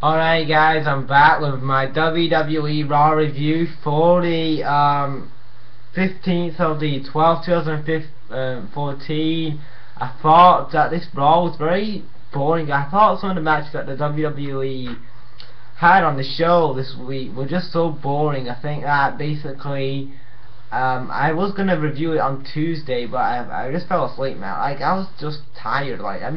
Alright guys, I'm back with my WWE Raw review for the 15th of the 12th, 2014. I thought that this Raw was very boring. I thought some of the matches that the WWE had on the show this week were just so boring. I think that basically I was gonna review it on Tuesday, but I just fell asleep, man. Like, I was just tired. Like, I've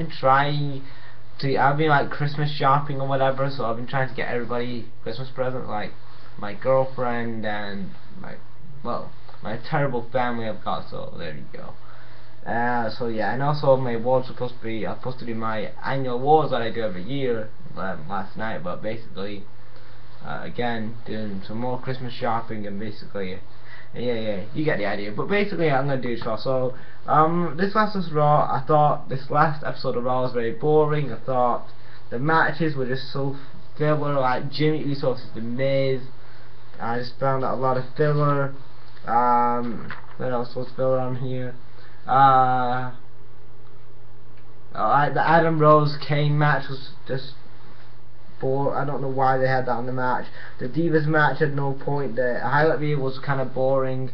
been like Christmas shopping or whatever, so I've been trying to get everybody Christmas presents, like my girlfriend and my terrible family I've got. So there you go. So yeah, and also my awards are supposed to do my annual awards that I do every year last night, but basically again doing some more Christmas shopping and basically yeah, you get the idea. But basically, I'm gonna do so. So, this last was Raw. I thought this last episode of Raw was very boring. I thought the matches were just so filler, like Jimmy Uso versus The Miz. I just found that a lot of filler. What else was filler on here? Like the Adam Rose Kane match was just. I don't know why they had that on the match. The Divas match had no point. The highlight reel was kind of boring.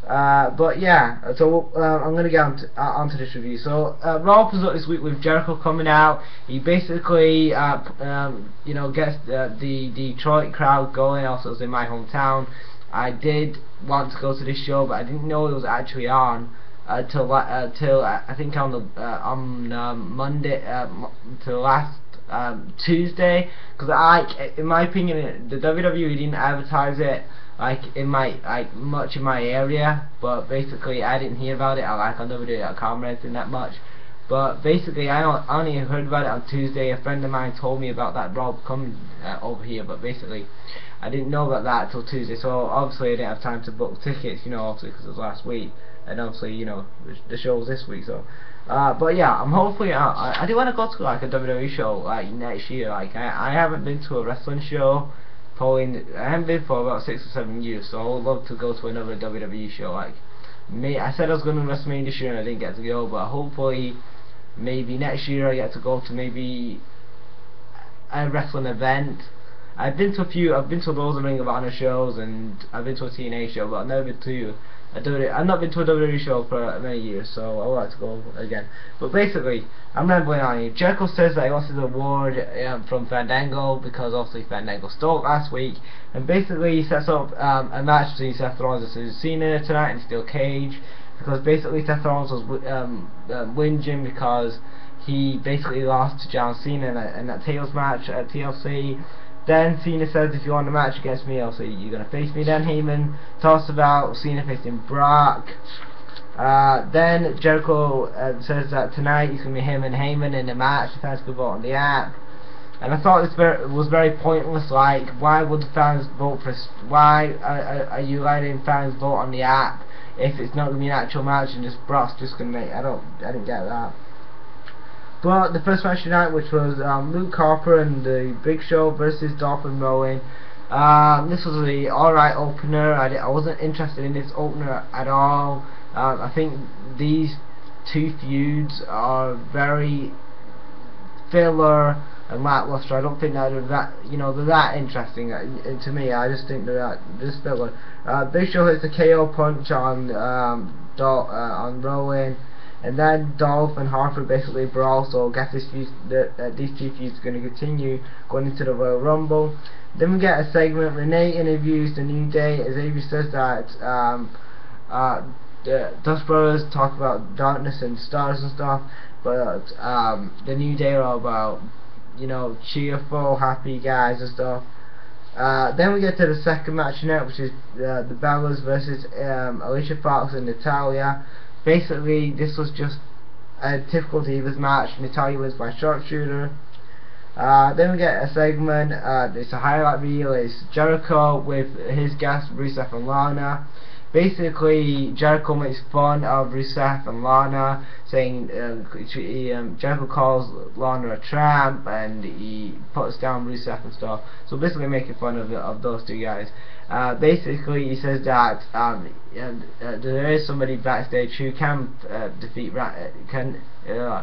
But yeah, so I'm going to get onto this review. So Raw opens up this week with Jericho coming out. He basically gets the Detroit crowd going. Also, it was in my hometown. I did want to go to this show, but I didn't know it was actually on till I think on Monday, till last Tuesday, because in my opinion, the WWE didn't advertise it much in my area, but basically I didn't hear about it on WWE.com or anything that much. But basically I only heard about it on Tuesday. A friend of mine told me about that Rob coming over here, but basically I didn't know about that till Tuesday, so obviously I didn't have time to book tickets, obviously because it was last week, and obviously the show was this week. So but yeah, I'm hopefully I do want to go to like a WWE show like next year. Like I haven't been to a wrestling show I haven't been for about 6 or 7 years, so I would love to go to another WWE show. Like I said I was going to WrestleMania this year and I didn't get to go, but hopefully maybe next year I get to go to maybe a wrestling event. I've been to those Ring of Honor shows, and I've been to a TNA show, but I've never been to I've not been to a WWE show for many years, so I would like to go again. But basically, I'm rambling on here. Jericho says that he wants his award from Fandango because obviously Fandango stole it last week, and basically he sets up a match between Seth Rollins and Cena tonight in Steel Cage, because basically Seth Rollins was whinging because he basically lost to John Cena in that tables match at TLC. Then Cena says, if you want a match against me, also you're going to face me. Then Heyman talks about Cena facing Brock. Then Jericho says that tonight it's going to be him and Heyman in a match. The fans could vote on the app. And I thought this was very pointless. Like, why would the fans vote for? Why are you letting fans vote on the app if it's not going to be an actual match and just Brock's just going to make? I didn't get that. But the first match tonight, which was Luke Harper and the Big Show versus Dolph and Rowan. This was the alright opener. I wasn't interested in this opener at all. I think these two feuds are very filler and lackluster. I don't think that they're that interesting to me. I just think they're just filler. Big Show hits a KO punch on Rowan. And then Dolph and Harper basically brawl, so I guess these two feuds are going to continue going into the Royal Rumble. Then we get a segment. Renee interviews the New Day. Xavier says that the Dust Brothers talk about darkness and stars and stuff, but the New Day are all about cheerful, happy guys and stuff. Then we get to the second match tonight, which is the Bellas versus Alicia Fox and Natalya. Basically, this was just a typical Divas match. Natalya wins by sharpshooter. Then we get a segment. It's a highlight reel. It's Jericho with his guests Rusev and Lana. Basically, Jericho makes fun of Rusev and Lana, saying Jericho calls Lana a tramp, and he puts down Rusev and stuff. So basically, making fun of those two guys. Basically, he says that there is somebody backstage who can defeat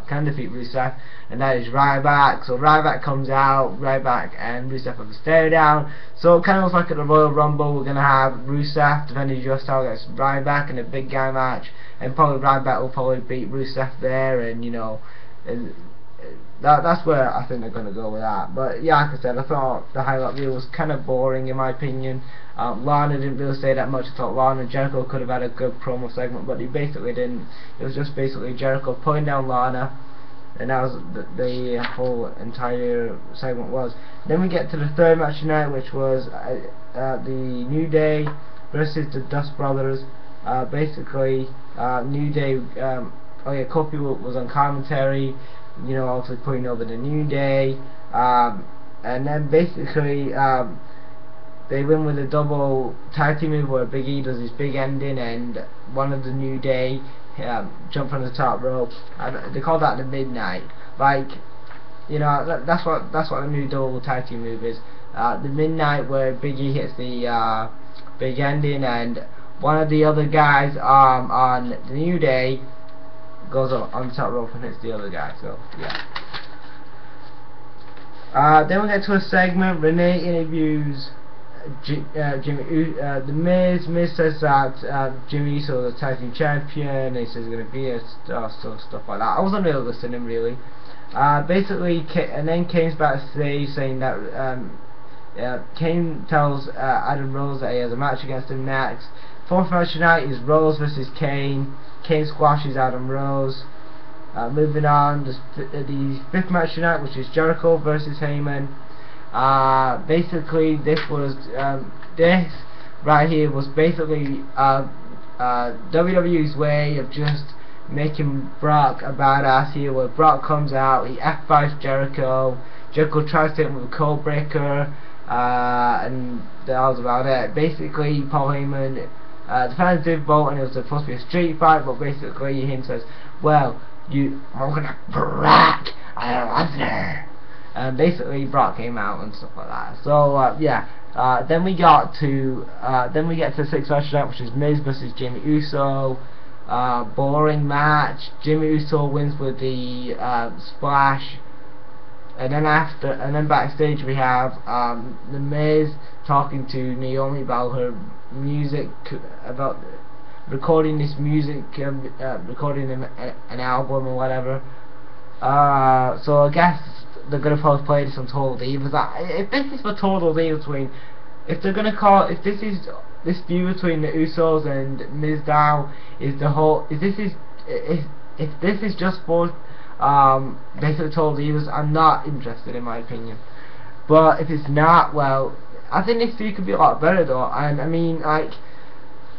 can defeat Rusev, and that is Ryback. So Ryback comes out, Ryback and Rusev have a stare down. So it kind of looks like at the Royal Rumble we're gonna have Rusev defending his US title against Ryback in a big guy match, and probably Ryback will probably beat Rusev there, and you know, and that's where I think they're going to go with that. But yeah, like I said, I thought the highlight reel was kind of boring in my opinion. Lana didn't really say that much. I thought Lana and Jericho could have had a good promo segment, but he basically didn't. It was just basically Jericho pulling down Lana, and that was the whole entire segment was. Then we get to the third match tonight, which was the New Day versus the Dust Brothers. Basically, New Day, oh yeah, Kofi was on commentary, you know, also putting over the New Day, and then basically they win with a double tag team move where Big E does his big ending, and one of the New Day jump from the top rope. They call that the Midnight. Like, you know, that's what the new double tag team move is. The Midnight, where Big E hits the big ending, and one of the other guys on the New Day goes up on the top rope and hits the other guy. So yeah. Then we get to a segment. Renee interviews the Miz. Miz says that Jimmy Uso is the tag team champion, and he says he's going to be it, stuff like that. I wasn't really listening really. Basically, and then Kane's backstage saying that Kane tells Adam Rose that he has a match against him next. Fourth match tonight is Rose versus Kane. Kane squashes Adam Rose. Moving on, the fifth match tonight, which is Jericho versus Heyman. Basically, this right here was basically WWE's way of just making Brock a badass here, where Brock comes out, he F5s Jericho. Jericho tries to hit him with a code breaker, and that was about it. Basically, Paul Heyman, the fans did vote, and it was supposed to be a street fight, but basically he says, well, I'm gonna Brock Lesnar. And basically Brock came out and stuff like that. So yeah. Then we get to the sixth match tonight, which is Miz versus Jimmy Uso. Boring match. Jimmy Uso wins with the splash. And then backstage we have the Miz talking to Naomi about her music, about recording this music, recording an album or whatever. So I guess they're gonna probably play this on Total Divas. If this is for Total Divas, if they're gonna call, if this is this feud between the Usos and Miz now is the whole, if this is just for basically Total Divas, I'm not interested in my opinion. But if it's not, well, I think this feud could be a lot better though. And I mean,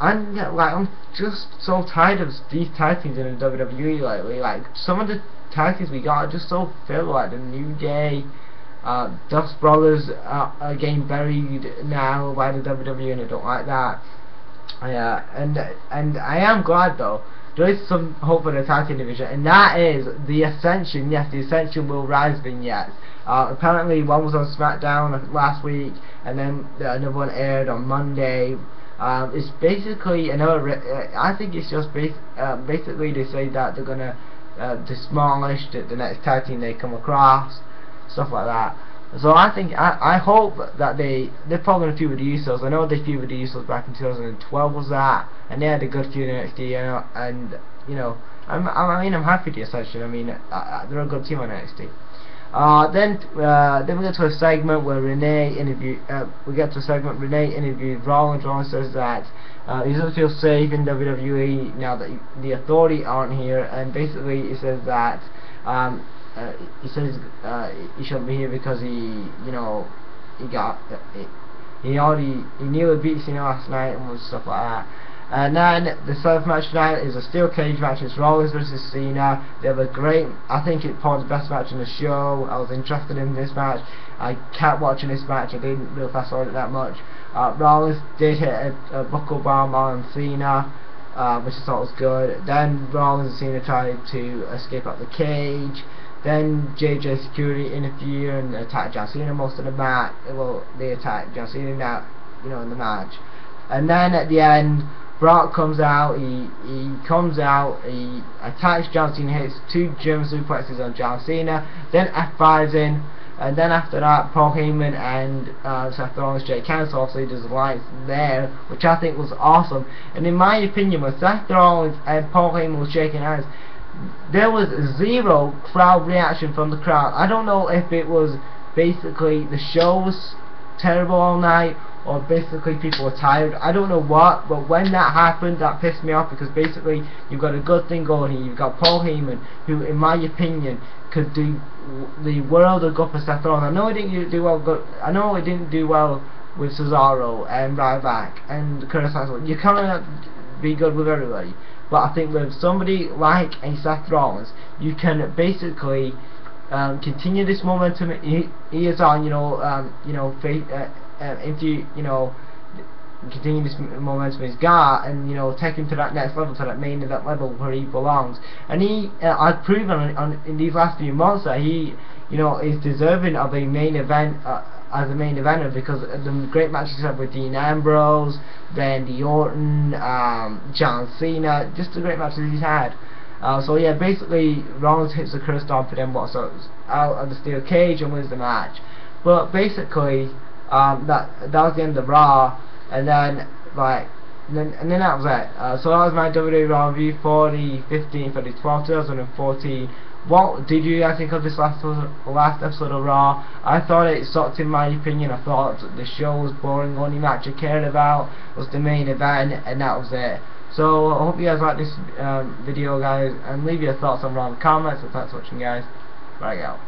I'm just so tired of these tag teams in the WWE lately. Like, some of the tag teams we got are just so filled, like the New Day, Dust Brothers are getting buried now by the WWE, and I don't like that. And I am glad though, there is some hope for the tag team division, and that is the Ascension. Yes, the Ascension will rise vignettes. Apparently one was on SmackDown last week, and then another one aired on Monday. It's basically another. I think it's just basically they say that they're gonna demolish the next tag team they come across, stuff like that. So I hope that they're probably gonna feud with the Usos. I know they feud with the Usos back in 2012 was that, and they had a good feud in NXT. And you know, I'm happy with the Ascension. I mean, they're a good team on NXT. Then we get to a segment where Renee interviewed Rollins. Rollins says that he doesn't feel safe in WWE now that the Authority aren't here, and basically he says that he shouldn't be here because he nearly beat Cena last night and stuff like that. And then the seventh match tonight is a steel cage match. It's Rollins versus Cena. They have a great, I think it's probably the best match in the show. I was interested in this match. I kept watching this match. I didn't really fast forward it that much. Rollins did hit a buckle bomb on Cena, which I thought was good. Then Rollins and Cena tried to escape out the cage. Then JJ Security interfered and attacked John Cena most of the match. Well, they attacked John Cena now. you know, in the match. And then at the end, Brock comes out, he attacks John Cena, hits 2 German suplexes on John Cena, then F5s in, and then after that, Paul Heyman and Seth Rollins shake hands, so obviously there's alliance there, which I think was awesome. And in my opinion, when Seth Rollins and Paul Heyman were shaking hands, there was 0 crowd reaction from the crowd. I don't know if it was basically the show was terrible all night, or basically people were tired. I don't know what, but when that happened, that pissed me off, because basically you've got a good thing going here. You've got Paul Heyman, who in my opinion could do the world of good for Seth Rollins. I know it didn't do well. I know it didn't do well with Cesaro and Ryback and Curtis Axel. You cannot be good with everybody, but I think with somebody like a Seth Rollins, you can basically continue this momentum. He is on, if you continue this momentum he's got, and take him to that next level, to that main event level where he belongs. And he has proven in these last few months that he is deserving of a main event as a main eventer, because of the great matches he's had with Dean Ambrose, Randy Orton, John Cena, just the great matches he's had. So yeah, basically Rollins hits the curse stomp for them, out of the steel cage, and wins the match. But basically that was the end of Raw, and then that was it. So that was my WWE Raw review for the 15th of the 12th, 2014. What did you guys think of this last episode of Raw? I thought it sucked, in my opinion. I thought the show was boring. Only match I cared about was the main event, and that was it. So I hope you guys like this video, guys, and leave your thoughts on Raw in the comments. And thanks for watching, guys. Bye out.